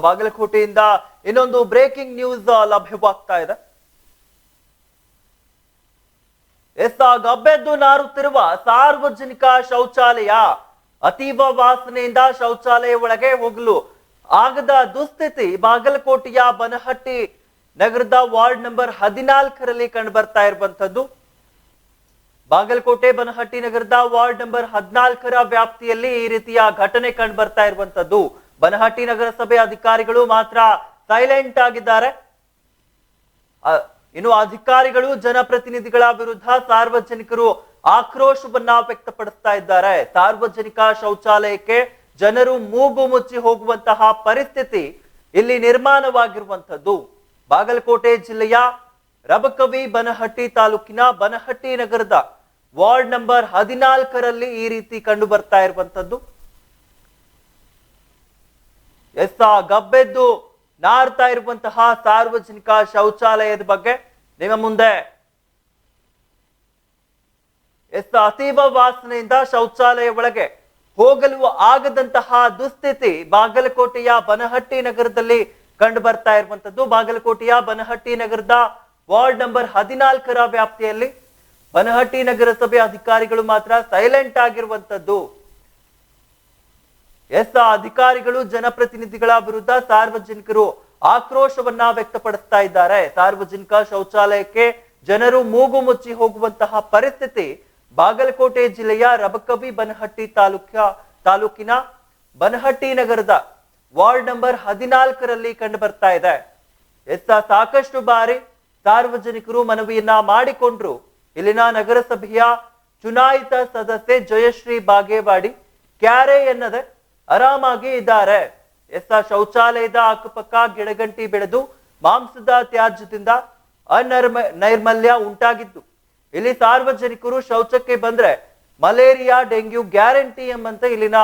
ಬಾಗಲಕೋಟೆಯಿಂದ ಇನ್ನೊಂದು breaking news ಲಭ್ಯವಾಗ್ತಾ ಇದೆ. ಗಬ್ಬೆದ್ದು ನಾರುತ್ತಿರುವ ಸಾರ್ವಜನಿಕ ಶೌಚಾಲಯ. ಅತೀವ ವಾಸನೆಯಿಂದ ಶೌಚಾಲಯ ಒಳಗೆ ಹೋಗಲು ಆಗದ ದುಸ್ಥಿತಿ ಬಾಗಲಕೋಟೆಯ ಬನಹಟ್ಟಿ ನಗರದ ವಾರ್ಡ್ ನಂಬರ್ 14ರಲ್ಲಿ ಕಂಡು ಬರ್ತಾ ಇರುವಂತದ್ದು. ಬಾಗಲಕೋಟೆ ಬನಹಟ್ಟಿ ನಗರದ ವಾರ್ಡ್ ನಂಬರ್ 14ರ ವ್ಯಾಪ್ತಿಯಲ್ಲಿ ಈ ರೀತಿಯ ಘಟನೆ ಕಂಡು ಬರ್ತಾ ಇರುವಂತದ್ದು. ಬನಹಟ್ಟಿ ನಗರಸಭೆ ಅಧಿಕಾರಿಗಳು ಮಾತ್ರ ಸೈಲೆಂಟ್ ಆಗಿದ್ದಾರೆ. ಇನ್ನು ಅಧಿಕಾರಿಗಳು ಜನಪ್ರತಿನಿಧಿಗಳ ವಿರುದ್ಧ ಸಾರ್ವಜನಿಕರು ಆಕ್ರೋಶವನ್ನ ವ್ಯಕ್ತಪಡಿಸ್ತಾ ಇದ್ದಾರೆ. ಸಾರ್ವಜನಿಕ ಶೌಚಾಲಯಕ್ಕೆ ಜನರು ಮೂಗು ಮುಚ್ಚಿ ಹೋಗುವಂತಹ ಪರಿಸ್ಥಿತಿ ಇಲ್ಲಿ ನಿರ್ಮಾಣವಾಗಿರುವಂತದ್ದು. ಬಾಗಲಕೋಟೆ ಜಿಲ್ಲೆಯ ರಬಕವಿ ಬನಹಟ್ಟಿ ತಾಲೂಕಿನ ಬನಹಟ್ಟಿ ನಗರದ ವಾರ್ಡ್ ನಂಬರ್ 14ರಲ್ಲಿ ಈ ರೀತಿ ಕಂಡು ಬರ್ತಾ ಇರುವಂತದ್ದು. ಗಬ್ಬೆದ್ದು ನಾರ್ತಾ ಇರುವಂತಹ ಸಾರ್ವಜನಿಕ ಶೌಚಾಲಯದ ಬಗ್ಗೆ ನಿಮ್ಮ ಮುಂದೆ ಅತೀವ ವಾಸನೆಯಿಂದ ಶೌಚಾಲಯ ಒಳಗೆ ಹೋಗಲು ಆಗದಂತಹ ದುಸ್ಥಿತಿ ಬಾಗಲಕೋಟೆಯ ಬನಹಟ್ಟಿ ನಗರದಲ್ಲಿ ಕಂಡು ಬರ್ತಾ ಇರುವಂತದ್ದು. ಬಾಗಲಕೋಟೆಯ ಬನಹಟ್ಟಿ ನಗರದ ವಾರ್ಡ್ ನಂಬರ್ 14ರ ವ್ಯಾಪ್ತಿಯಲ್ಲಿ ಬನಹಟ್ಟಿ ನಗರಸಭೆ ಅಧಿಕಾರಿಗಳು ಮಾತ್ರ ಸೈಲೆಂಟ್ ಆಗಿರುವಂತದ್ದು. ಅಧಿಕಾರಿಗಳು ಜನಪ್ರತಿನಿಧಿಗಳ ವಿರುದ್ಧ ಸಾರ್ವಜನಿಕರು ಆಕ್ರೋಶವನ್ನ ವ್ಯಕ್ತಪಡಿಸ್ತಾ ಇದ್ದಾರೆ. ಸಾರ್ವಜನಿಕ ಶೌಚಾಲಯಕ್ಕೆ ಜನರು ಮೂಗು ಮುಚ್ಚಿ ಹೋಗುವಂತಹ ಪರಿಸ್ಥಿತಿ ಬಾಗಲಕೋಟೆ ಜಿಲ್ಲೆಯ ರಬಕವಿ ಬನಹಟ್ಟಿ ತಾಲೂಕಿನ ಬನಹಟ್ಟಿ ನಗರದ ವಾರ್ಡ್ ನಂಬರ್ 14ರಲ್ಲಿ ಕಂಡು ಬರ್ತಾ ಇದೆ. ಸಾಕಷ್ಟು ಬಾರಿ ಸಾರ್ವಜನಿಕರು ಮನವಿಯನ್ನ ಮಾಡಿಕೊಂಡ್ರು. ಇಲ್ಲಿನ ನಗರಸಭೆಯ ಚುನಾಯಿತ ಸದಸ್ಯೆ ಜಯಶ್ರೀ ಬಾಗೇವಾಡಿ ಕ್ಯಾರೆ ಎನ್ನದೆ ಆರಾಮಾಗಿ ಇದ್ದಾರೆ. ಶೌಚಾಲಯದ ಅಕ್ಕಪಕ್ಕ ಗಿಡಗಂಟಿ ಬೆಳೆದು ಮಾಂಸದ ತ್ಯಾಜ್ಯದಿಂದ ನೈರ್ಮಲ್ಯ ಉಂಟಾಗಿದ್ದು ಇಲ್ಲಿ ಸಾರ್ವಜನಿಕರು ಶೌಚಕ್ಕೆ ಬಂದ್ರೆ ಮಲೇರಿಯಾ ಡೆಂಗ್ಯೂ ಗ್ಯಾರಂಟಿ ಎಂಬಂತೆ ಇಲ್ಲಿನ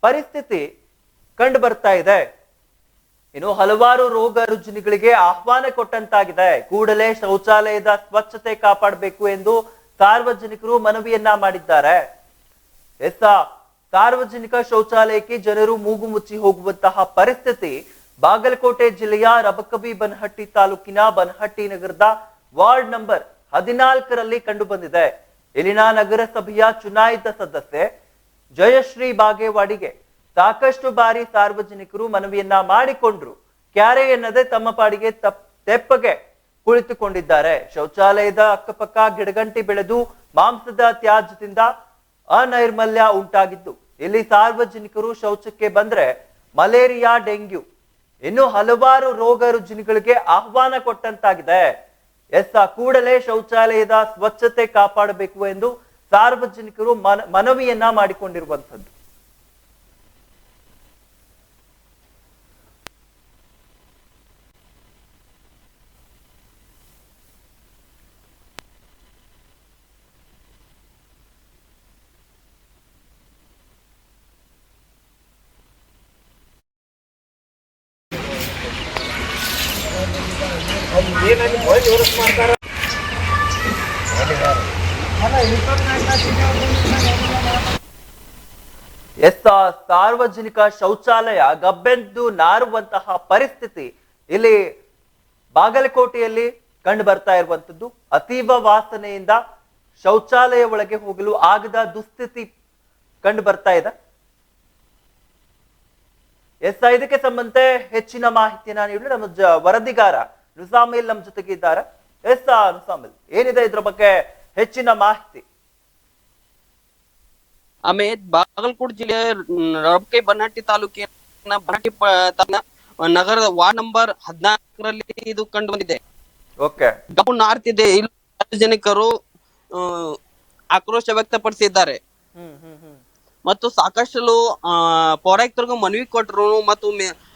ಪರಿಸ್ಥಿತಿ ಕಂಡು ಬರ್ತಾ ಇದೆ. ಇನ್ನು ಹಲವಾರು ರೋಗ ರುಜಿನಗಳಿಗೆ ಆಹ್ವಾನ ಕೊಟ್ಟಂತಾಗಿದೆ. ಕೂಡಲೇ ಶೌಚಾಲಯದ ಸ್ವಚ್ಛತೆ ಕಾಪಾಡಬೇಕು ಎಂದು ಸಾರ್ವಜನಿಕರು ಮನವಿಯನ್ನ ಮಾಡಿದ್ದಾರೆ. ಸಾರ್ವಜನಿಕ ಶೌಚಾಲಯಕ್ಕೆ ಜನರು ಮೂಗು ಮುಚ್ಚಿ ಹೋಗುವಂತಹ ಪರಿಸ್ಥಿತಿ ಬಾಗಲಕೋಟೆ ಜಿಲ್ಲೆಯ ರಬಕವಿ ಬನಹಟ್ಟಿ ತಾಲೂಕಿನ ಬನಹಟ್ಟಿ ನಗರದ ವಾರ್ಡ್ ನಂಬರ್ 14ರಲ್ಲಿ ಕಂಡು ಬಂದಿದೆ. ಇಲ್ಲಿನ ನಗರಸಭೆಯ ಚುನಾಯಿತ ಸದಸ್ಯೆ ಜಯಶ್ರೀ ಬಾಗೇವಾಡಿಗೆ ಸಾಕಷ್ಟು ಬಾರಿ ಸಾರ್ವಜನಿಕರು ಮನವಿಯನ್ನ ಮಾಡಿಕೊಂಡ್ರು. ಕ್ಯಾರೆ ಎನ್ನದೆ ತಮ್ಮ ಪಾಡಿಗೆ ತೆಪ್ಪಗೆ ಕುಳಿತುಕೊಂಡಿದ್ದಾರೆ. ಶೌಚಾಲಯದ ಅಕ್ಕಪಕ್ಕ ಗಿಡಗಂಟಿ ಬೆಳೆದು ಮಾಂಸದ ತ್ಯಾಜ್ಯದಿಂದ ಅನೈರ್ಮಲ್ಯ ಉಂಟಾಗಿದ್ದು ಇಲ್ಲಿ ಸಾರ್ವಜನಿಕರು ಶೌಚಕ್ಕೆ ಬಂದ್ರೆ ಮಲೇರಿಯಾ ಡೆಂಗ್ಯೂ ಇನ್ನು ಹಲವಾರು ರೋಗ ರುಜಿನಗಳಿಗೆ ಆಹ್ವಾನ ಕೊಟ್ಟಂತಾಗಿದೆ. ಕೂಡಲೇ ಶೌಚಾಲಯದ ಸ್ವಚ್ಛತೆ ಕಾಪಾಡಬೇಕು ಎಂದು ಸಾರ್ವಜನಿಕರು ಮನವಿಯನ್ನ ಮಾಡಿಕೊಂಡಿರುವಂತದ್ದು. ಸಾರ್ವಜನಿಕ ಶೌಚಾಲಯ ಗಬ್ಬೆದ್ದು ನಾರುವಂತಹ ಪರಿಸ್ಥಿತಿ ಇಲ್ಲಿ ಬಾಗಲಕೋಟೆಯಲ್ಲಿ ಕಂಡು ಬರ್ತಾ ಇರುವಂತದ್ದು. ಅತೀವ ವಾಸನೆಯಿಂದ ಶೌಚಾಲಯ ಒಳಗೆ ಹೋಗಲು ಆಗದ ದುಸ್ಥಿತಿ ಕಂಡು ಬರ್ತಾ ಇದೆ. ಇದಕ್ಕೆ ಸಂಬಂಧ ಹೆಚ್ಚಿನ ಮಾಹಿತಿಯನ್ನ ನೀಡಲು ನಮ್ಮ ವರದಿಗಾರ ನುಸಾಮಿಲ್ ನಮ್ಮ ಜೊತೆಗೆ ಇದ್ದಾರೆ. ನುಸಾಮಿಲ್, ಏನಿದೆ ಇದ್ರ ಬಗ್ಗೆ ಹೆಚ್ಚಿನ ಮಾಹಿತಿ? ಅಮೇತ್ ಬಾಗಲಕೋಟೆ ಜಿಲ್ಲೆಯ ರಬಕವಿ ಬನಹಟ್ಟಿ ತಾಲೂಕಿನ ಬನಹಟ್ಟಿ ನಗರದ ವಾರ್ಡ್ ನಂಬರ್ 14ರಲ್ಲಿ ಇದು ಕಂಡು ಬಂದಿದೆ. ಗಬ್ಬು ನಾರ್ತಿದೆ. ಇಲ್ಲಿ ಸಾರ್ವಜನಿಕರು ಆಕ್ರೋಶ ವ್ಯಕ್ತಪಡಿಸಿದ್ದಾರೆ ಮತ್ತು ಸಾಕಷ್ಟು ಪೌರಾಯುಕ್ತರಿಗೂ ಮನವಿ ಕೊಟ್ಟರು ಮತ್ತು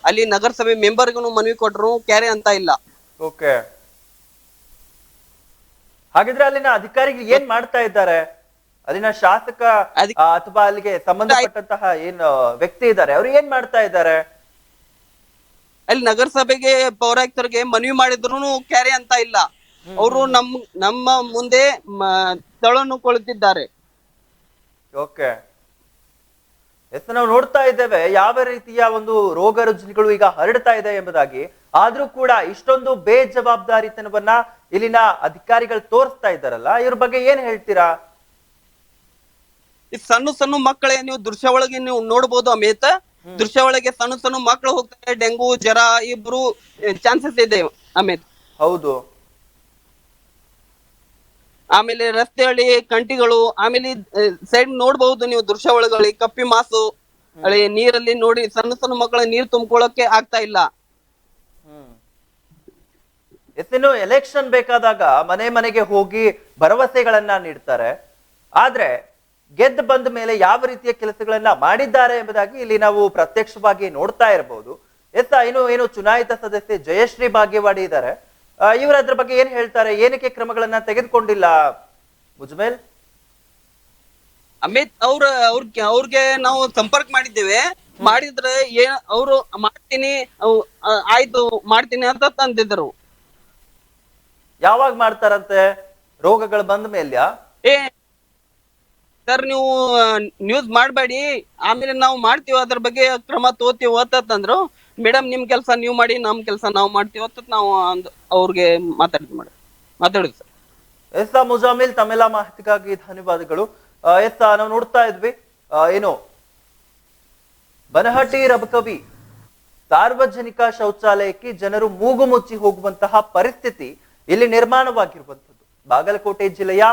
ಅಲ್ಲಿ ನಗರಸಭೆ ಮೆಂಬರ್ಗೂ ಮನವಿ ಕೊಟ್ಟರು. ಕ್ಯಾರೆ ಅಂತ ಇಲ್ಲ. ಹಾಗಿದ್ರೆ ಅಲ್ಲಿನ ಅಧಿಕಾರಿಗಳು ಏನ್ ಮಾಡ್ತಾ ಇದ್ದಾರೆ? ಅಲ್ಲಿನ ಶಾಸಕ ಅಥವಾ ಅಲ್ಲಿಗೆ ಸಂಬಂಧಪಟ್ಟಂತಹ ಏನು ವ್ಯಕ್ತಿ ಇದ್ದಾರೆ ಅವ್ರು ಏನ್ ಮಾಡ್ತಾ ಇದ್ದಾರೆ? ಅಲ್ಲಿ ನಗರಸಭೆಗೆ ಪೌರಾಯುಕ್ತರಿಗೆ ಮನವಿ ಮಾಡಿದ್ರು ಕ್ಯಾರೆ ಅಂತ ಇಲ್ಲ. ಅವರು ನಮ್ಮ ಮುಂದೆ ತೆಳನ್ನು ಕೊಳುತ್ತಿದ್ದಾರೆ. ಎಸ್, ನಾವು ನೋಡ್ತಾ ಇದ್ದೇವೆ ಯಾವ ರೀತಿಯ ಒಂದು ರೋಗ ರುಜಿನಗಳು ಈಗ ಹರಡ್ತಾ ಇದೆ ಎಂಬುದಾಗಿ. ಆದ್ರೂ ಕೂಡ ಇಷ್ಟೊಂದು ಬೇಜವಾಬ್ದಾರಿತನವನ್ನ ಇಲ್ಲಿನ ಅಧಿಕಾರಿಗಳು ತೋರಿಸ್ತಾ ಇದ್ದಾರಲ್ಲ, ಇವ್ರ ಬಗ್ಗೆ ಏನ್ ಹೇಳ್ತೀರಾ? ಈ ಸಣ್ಣ ಸಣ್ಣ ಮಕ್ಕಳೇ ನೀವು ದೃಶ್ಯ ಒಳಗೆ ನೀವು ನೋಡ್ಬೋದು ಅಮಿತ್. ದೃಶ್ಯ ಒಳಗೆ ಸಣ್ಣ ಸಣ್ಣ ಮಕ್ಕಳು ಹೋಗ್ತಾರೆ, ಡೆಂಗು ಜ್ವರ ಇಬ್ರು ಚಾನ್ಸಸ್ ಇದೆ ಅಮಿತ್. ಹೌದು. ಆಮೇಲೆ ರಸ್ತೆಯಲ್ಲಿ ಕಂಟಿಗಳು, ಆಮೇಲೆ ಸೈಡ್ ನೋಡ್ಬಹುದು ನೀವು ದೃಶ್ಯ ಒಳಗಳಿ ಕಪ್ಪಿ ಮಾಸು ಅಲ್ಲಿ ನೀರಲ್ಲಿ ನೋಡಿ ಸಣ್ಣ ಸಣ್ಣ ಮಕ್ಕಳ ನೀರ್ ತುಂಬಿಕೊಳ್ಳಕ್ಕೆ ಆಗ್ತಾ ಇಲ್ಲ. ಎತ್ತಿನ ಎಲೆಕ್ಷನ್ ಬೇಕಾದಾಗ ಮನೆ ಮನೆಗೆ ಹೋಗಿ ಭರವಸೆಗಳನ್ನ ನೀಡ್ತಾರೆ. ಆದ್ರೆ ಗೆದ್ದು ಬಂದ ಮೇಲೆ ಯಾವ ರೀತಿಯ ಕೆಲಸಗಳನ್ನ ಮಾಡಿದ್ದಾರೆ ಎಂಬುದಾಗಿ ಇಲ್ಲಿ ನಾವು ಪ್ರತ್ಯಕ್ಷವಾಗಿ ನೋಡ್ತಾ ಇರಬಹುದು. ಏನು ಚುನಾಯಿತ ಸದಸ್ಯೆ ಜಯಶ್ರೀ ಭಾಗ್ಯವಾಡಿ ಇದ್ದಾರೆ. ಇವರು ಅದ್ರ ಬಗ್ಗೆ ಏನ್ ಹೇಳ್ತಾರೆ? ಏನಕ್ಕೆ ಕ್ರಮಗಳನ್ನ ತೆಗೆದುಕೊಂಡಿಲ್ಲ ಮುಜ್ಮೇಲ್? ಅಮಿತ್ ಅವ್ರಿಗೆ ನಾವು ಸಂಪರ್ಕ ಮಾಡಿದ್ದೇವೆ. ಮಾಡಿದ್ರೆ ಅವರು ಮಾಡ್ತೀನಿ ಆಯ್ತು ಮಾಡ್ತೀನಿ ಅಂತ ತಂದಿದ್ರು. ಯಾವಾಗ ಮಾಡ್ತಾರಂತೆ? ರೋಗಗಳು ಬಂದ ಮೇಲ್ಯಾ? ಸರ್ ನೀವು ನ್ಯೂಸ್ ಮಾಡ್ಬೇಡಿ, ಆಮೇಲೆ ನಾವು ಮಾಡ್ತೀವಿ, ಅದ್ರ ಬಗ್ಗೆ ಕ್ರಮ ತಗೋತೀವಿ ಅಂತಂದ್ರು. ಮೇಡಮ್ ನಿಮ್ ಕೆಲಸ ನೀವು ಮಾಡಿ, ನಮ್ ಕೆಲಸ ನಾವು ಮಾಡ್ತೀವಿ ಅಂತ ನಾವು ಅವ್ರಿಗೆ ಮಾತಾಡಿದ್ವಿ ಸರ್. ಎಸ್ ಮುಜಾಮಿಲ್, ತಮ್ಮೆಲ್ಲ ಮಾಹಿತಿಗಾಗಿ ಧನ್ಯವಾದಗಳು. ನಾವು ನೋಡ್ತಾ ಇದ್ವಿ ಬನಹಟ್ಟಿ ರಬಕವಿ ಸಾರ್ವಜನಿಕ ಶೌಚಾಲಯಕ್ಕೆ ಜನರು ಮೂಗು ಮುಚ್ಚಿ ಹೋಗುವಂತಹ ಪರಿಸ್ಥಿತಿ ಇಲ್ಲಿ ನಿರ್ಮಾಣವಾಗಿರುವಂತದ್ದು. ಬಾಗಲಕೋಟೆ ಜಿಲ್ಲೆಯ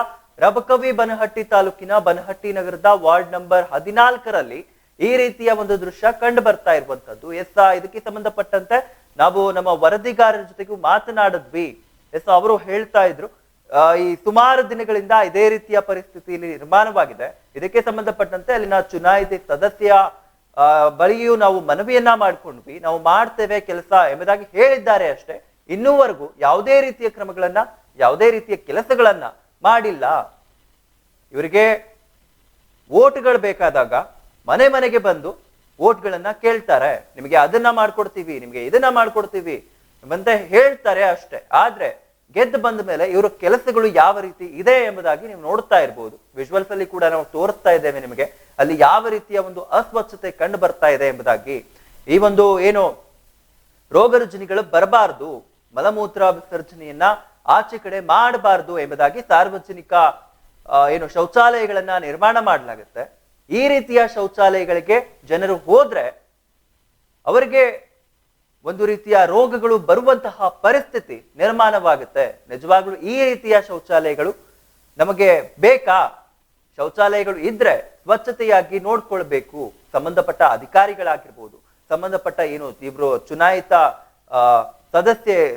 ರಬಕವಿ ಬನಹಟ್ಟಿ ತಾಲೂಕಿನ ಬನಹಟ್ಟಿ ನಗರದ ವಾರ್ಡ್ ನಂಬರ್ 14ರಲ್ಲಿ ಈ ರೀತಿಯ ಒಂದು ದೃಶ್ಯ ಕಂಡು ಬರ್ತಾ ಇರುವಂತದ್ದು. ಇದಕ್ಕೆ ಸಂಬಂಧಪಟ್ಟಂತೆ ನಾವು ನಮ್ಮ ವರದಿಗಾರರ ಜೊತೆಗೂ ಮಾತನಾಡಿದ್ವಿ. ಅವರು ಹೇಳ್ತಾ ಇದ್ರು ಈ ಸುಮಾರು ದಿನಗಳಿಂದ ಇದೇ ರೀತಿಯ ಪರಿಸ್ಥಿತಿ ಇಲ್ಲಿ ನಿರ್ಮಾಣವಾಗಿದೆ. ಇದಕ್ಕೆ ಸಂಬಂಧಪಟ್ಟಂತೆ ಅಲ್ಲಿನ ಚುನಾಯಿತ ಸದಸ್ಯ ಬಳಿಯೂ ನಾವು ಮನವಿಯನ್ನ ಮಾಡ್ಕೊಂಡ್ವಿ, ನಾವು ಮಾಡ್ತೇವೆ ಕೆಲಸ ಎಂಬುದಾಗಿ ಹೇಳಿದ್ದಾರೆ ಅಷ್ಟೇ. ಇನ್ನೂವರೆಗೂ ಯಾವುದೇ ರೀತಿಯ ಕ್ರಮಗಳನ್ನ, ಯಾವುದೇ ರೀತಿಯ ಕೆಲಸಗಳನ್ನ ಮಾಡಿಲ್ಲ. ಇವರಿಗೆ ವೋಟ್ಗಳು ಬೇಕಾದಾಗ ಮನೆ ಮನೆಗೆ ಬಂದು ವೋಟ್ಗಳನ್ನ ಕೇಳ್ತಾರೆ. ನಿಮಗೆ ಅದನ್ನ ಮಾಡ್ಕೊಡ್ತೀವಿ, ನಿಮಗೆ ಇದನ್ನ ಮಾಡ್ಕೊಡ್ತೀವಿ ಅಂತ ಹೇಳ್ತಾರೆ ಅಷ್ಟೇ. ಆದ್ರೆ ಗೆದ್ದು ಬಂದ ಮೇಲೆ ಇವರ ಕೆಲಸಗಳು ಯಾವ ರೀತಿ ಇದೆ ಎಂಬುದಾಗಿ ನೀವು ನೋಡ್ತಾ ಇರಬಹುದು. ವಿಜುವಲ್ಸ್ ಅಲ್ಲಿ ಕೂಡ ನಾವು ತೋರಿಸ್ತಾ ಇದ್ದೇವೆ ನಿಮಗೆ, ಅಲ್ಲಿ ಯಾವ ರೀತಿಯ ಒಂದು ಅಸ್ವಚ್ಛತೆ ಕಂಡು ಬರ್ತಾ ಇದೆ ಎಂಬುದಾಗಿ. ಈ ಒಂದು ರೋಗ ರುಜಿನಗಳು ಬರಬಾರದು, ಮಲಮೂತ್ರ ವಿಸರ್ಜನೆಯನ್ನ ಆಚೆ ಕಡೆ ಮಾಡಬಾರದು ಎಂಬುದಾಗಿ ಸಾರ್ವಜನಿಕ ಶೌಚಾಲಯಗಳನ್ನ ನಿರ್ಮಾಣ ಮಾಡಲಾಗುತ್ತೆ. ಈ ರೀತಿಯ ಶೌಚಾಲಯಗಳಿಗೆ ಜನರು ಹೋದ್ರೆ ಅವರಿಗೆ ಒಂದು ರೀತಿಯ ರೋಗಗಳು ಬರುವಂತಹ ಪರಿಸ್ಥಿತಿ ನಿರ್ಮಾಣವಾಗುತ್ತೆ. ನಿಜವಾಗ್ಲೂ ಈ ರೀತಿಯ ಶೌಚಾಲಯಗಳು ನಮಗೆ ಬೇಕಾ? ಶೌಚಾಲಯಗಳು ಇದ್ರೆ ಸ್ವಚ್ಛತೆಯಾಗಿ ನೋಡ್ಕೊಳ್ಬೇಕು. ಸಂಬಂಧಪಟ್ಟ ಅಧಿಕಾರಿಗಳಾಗಿರ್ಬೋದು, ಸಂಬಂಧಪಟ್ಟ ಇಬ್ರು ಚುನಾಯಿತ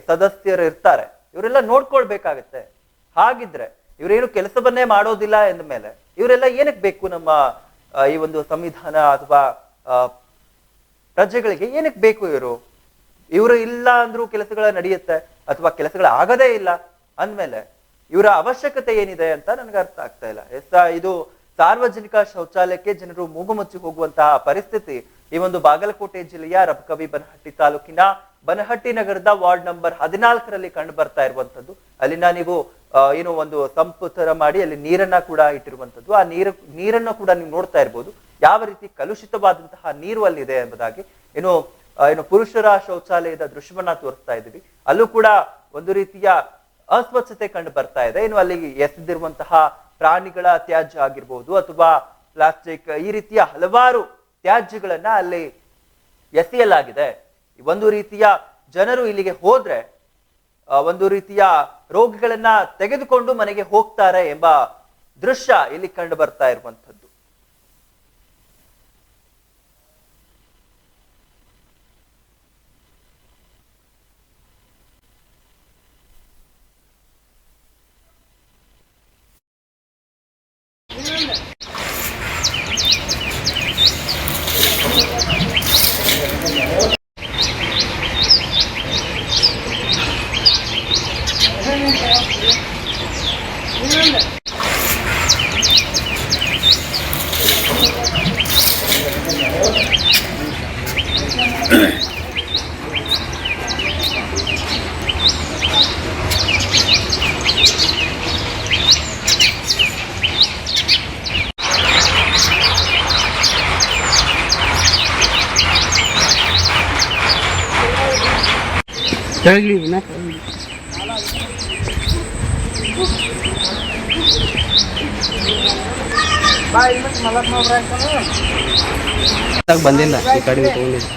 ಸದಸ್ಯರು ಇರ್ತಾರೆ, ಇವರೆಲ್ಲ ನೋಡ್ಕೊಳ್ಬೇಕಾಗತ್ತೆ. ಹಾಗಿದ್ರೆ ಇವರೇನು ಕೆಲಸವನ್ನೇ ಮಾಡೋದಿಲ್ಲ ಎಂದ ಮೇಲೆ ಇವರೆಲ್ಲ ಏನಕ್ಕೆ ಬೇಕು? ನಮ್ಮ ಈ ಒಂದು ಸಂವಿಧಾನ ಅಥವಾ ಪ್ರಜೆಗಳಿಗೆ ಏನಕ್ಕೆ ಬೇಕು? ಇವರು ಇಲ್ಲ ಅಂದ್ರೂ ಕೆಲಸಗಳ ನಡೆಯುತ್ತೆ, ಅಥವಾ ಕೆಲಸಗಳ ಆಗದೇ ಇಲ್ಲ ಅಂದ್ಮೇಲೆ ಇವರ ಅವಶ್ಯಕತೆ ಏನಿದೆ ಅಂತ ನನಗೆ ಅರ್ಥ ಆಗ್ತಾ ಇಲ್ಲ. ಇದು ಸಾರ್ವಜನಿಕ ಶೌಚಾಲಯಕ್ಕೆ ಜನರು ಮೂಗು ಮುಚ್ಚಿ ಹೋಗುವಂತಹ ಪರಿಸ್ಥಿತಿ ಈ ಒಂದು ಬಾಗಲಕೋಟೆ ಜಿಲ್ಲೆಯ ರಬಕವಿ ಬನಹಟ್ಟಿ ತಾಲೂಕಿನ ಬನಹಟ್ಟಿ ನಗರದ ವಾರ್ಡ್ ನಂಬರ್ 14ರಲ್ಲಿ ಕಂಡು ಬರ್ತಾ ಇರುವಂತದ್ದು. ಅಲ್ಲಿನ ನೀವು ಒಂದು ಸಂಪು ತರ ಮಾಡಿ ಅಲ್ಲಿ ನೀರನ್ನ ಕೂಡ ಇಟ್ಟಿರುವಂತದ್ದು. ಆ ನೀರನ್ನ ಕೂಡ ನೀವು ನೋಡ್ತಾ ಇರ್ಬೋದು, ಯಾವ ರೀತಿ ಕಲುಷಿತವಾದಂತಹ ನೀರು ಅಲ್ಲಿದೆ ಎಂಬುದಾಗಿ. ಪುರುಷರ ಶೌಚಾಲಯದ ದೃಶ್ಯವನ್ನ ತೋರಿಸ್ತಾ ಇದ್ದೀವಿ, ಅಲ್ಲೂ ಕೂಡ ಒಂದು ರೀತಿಯ ಅಸ್ವಚ್ಛತೆ ಕಂಡು ಬರ್ತಾ ಇದೆ. ಅಲ್ಲಿ ಎಸೆದಿರುವಂತಹ ಪ್ರಾಣಿಗಳ ತ್ಯಾಜ್ಯ ಆಗಿರ್ಬೋದು, ಅಥವಾ ಪ್ಲಾಸ್ಟಿಕ್, ಈ ರೀತಿಯ ಹಲವಾರು ತ್ಯಾಜ್ಯಗಳನ್ನ ಅಲ್ಲಿ ಎಸೆಯಲಾಗಿದೆ. ಒಂದು ರೀತಿಯ ಜನರು ಇಲ್ಲಿಗೆ ಹೋದ್ರೆ ಒಂದು ರೀತಿಯ ರೋಗಿಗಳನ್ನ ತೆಗೆದುಕೊಂಡು ಮನೆಗೆ ಹೋಗ್ತಾರೆ ಎಂಬ ದೃಶ್ಯ ಇಲ್ಲಿ ಕಂಡು ಬರ್ತಾ ಇರುವಂತದ್ದು. ಕೆಳಗಿಳಿ ವಿನಾ ಕೆಳಗಿಳಿ. ಬಂದಿಲ್ಲ ಈ ಕಡೆ ತಗೊಂಡಿಲ್ಲ.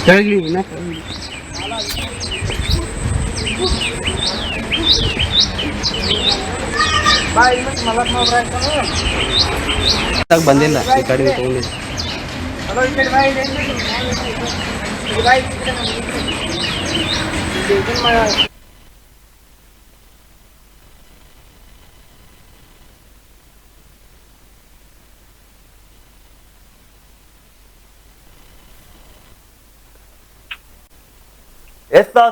ಕೆಳಗಿಳಿ ವಿನಾ ಕೆಳಗಿಳಿ. ಬಂದಿಲ್ಲ ಈ ಕಡೆ ತಗೊಂಡಿಲ್ಲ.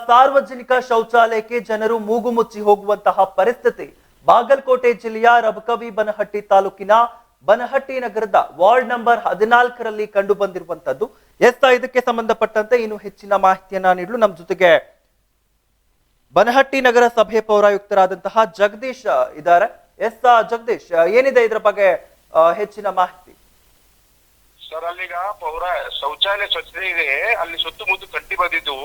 ಸಾರ್ವಜನಿಕ ಶೌಚಾಲಯಕ್ಕೆ ಜನರು ಮೂಗು ಮುಚ್ಚಿ ಹೋಗುವಂತಹ ಪರಿಸ್ಥಿತಿ ಬಾಗಲಕೋಟೆ ಜಿಲ್ಲೆಯ ರಬಕವಿ ಬನಹಟ್ಟಿ ತಾಲೂಕಿನ ಬನಹಟ್ಟಿ ನಗರದ ವಾರ್ಡ್ ನಂಬರ್ 14ರಲ್ಲಿ ಕಂಡು ಬಂದಿರುವಂತದ್ದು. ಇದಕ್ಕೆ ಸಂಬಂಧಪಟ್ಟಂತೆ ಇನ್ನು ಹೆಚ್ಚಿನ ಮಾಹಿತಿಯನ್ನ ನೀಡಲು ನಮ್ಮ ಜೊತೆಗೆ ಬನಹಟ್ಟಿ ನಗರ ಸಭೆ ಪೌರಾಯುಕ್ತರಾದಂತಹ ಜಗದೀಶ್ ಇದ್ದಾರೆ. ಜಗದೀಶ್, ಏನಿದೆ ಇದರ ಬಗ್ಗೆ ಹೆಚ್ಚಿನ ಮಾಹಿತಿ? ಸರ್, ಅಲ್ಲಿಗ ಶೌಚಾಲಯ ಸ್ವಚ್ಛತೆ ಇದೆ. ಅಲ್ಲಿ ಸುತ್ತಮುತ್ತ ಕಂಟಿ ಬಂದಿದ್ದು.